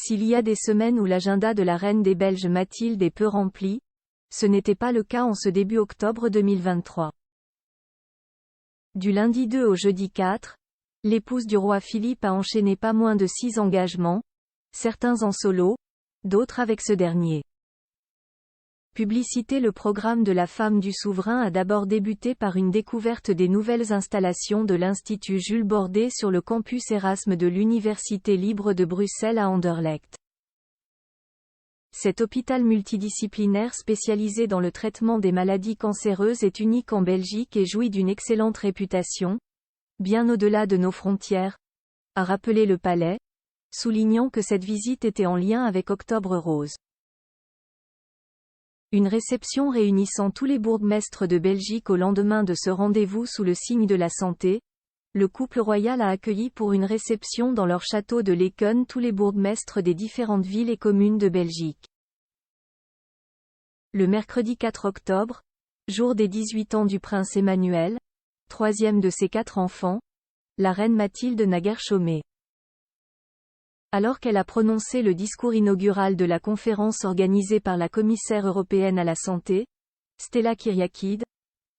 S'il y a des semaines où l'agenda de la reine des Belges Mathilde est peu rempli, ce n'était pas le cas en ce début octobre 2023. Du lundi 2 au jeudi 4, l'épouse du roi Philippe a enchaîné pas moins de 6 engagements, certains en solo, d'autres avec ce dernier. Publicité. Le programme de la femme du souverain a d'abord débuté par une découverte des nouvelles installations de l'Institut Jules Bordet sur le campus Erasme de l'Université libre de Bruxelles à Anderlecht. Cet hôpital multidisciplinaire spécialisé dans le traitement des maladies cancéreuses est unique en Belgique et jouit d'une excellente réputation, bien au-delà de nos frontières, a rappelé le Palais, soulignant que cette visite était en lien avec Octobre Rose. Une réception réunissant tous les bourgmestres de Belgique au lendemain de ce rendez-vous sous le signe de la santé. Le couple royal a accueilli pour une réception dans leur château de Laeken tous les bourgmestres des différentes villes et communes de Belgique. Le mercredi 4 octobre, jour des 18 ans du prince Emmanuel, troisième de ses 4 enfants, la reine Mathilde n'a guère chômé. Alors qu'elle a prononcé le discours inaugural de la conférence organisée par la commissaire européenne à la santé, Stella Kyriakídou,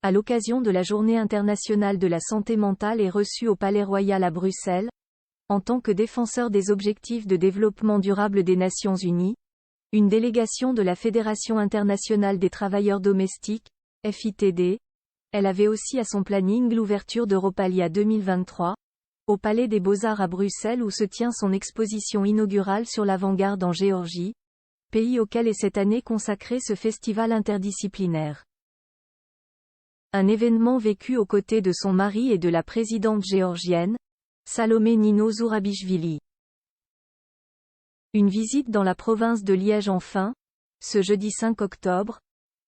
à l'occasion de la Journée internationale de la santé mentale et reçue au Palais Royal à Bruxelles, en tant que défenseur des objectifs de développement durable des Nations Unies, une délégation de la Fédération internationale des travailleurs domestiques, FITD, elle avait aussi à son planning l'ouverture d'Europalia 2023, au Palais des Beaux-Arts à Bruxelles où se tient son exposition inaugurale sur l'avant-garde en Géorgie, pays auquel est cette année consacré ce festival interdisciplinaire. Un événement vécu aux côtés de son mari et de la présidente géorgienne, Salomé Nino Zourabichvili. Une visite dans la province de Liège enfin, ce jeudi 5 octobre,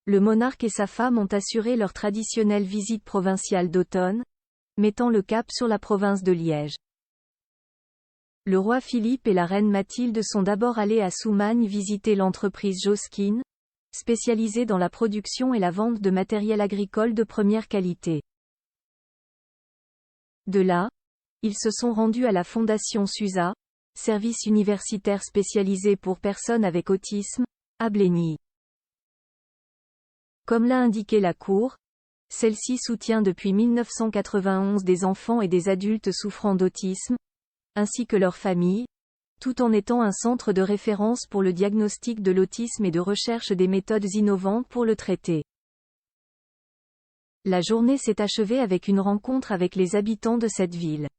le monarque et sa femme ont assuré leur traditionnelle visite provinciale d'automne, mettant le cap sur la province de Liège. Le roi Philippe et la reine Mathilde sont d'abord allés à Soumagne visiter l'entreprise Joskin, spécialisée dans la production et la vente de matériel agricole de première qualité. De là, ils se sont rendus à la Fondation SUSA, service universitaire spécialisé pour personnes avec autisme, à Blény. Comme l'a indiqué la Cour, celle-ci soutient depuis 1991 des enfants et des adultes souffrant d'autisme, ainsi que leurs familles, tout en étant un centre de référence pour le diagnostic de l'autisme et de recherche des méthodes innovantes pour le traiter. La journée s'est achevée avec une rencontre avec les habitants de cette ville.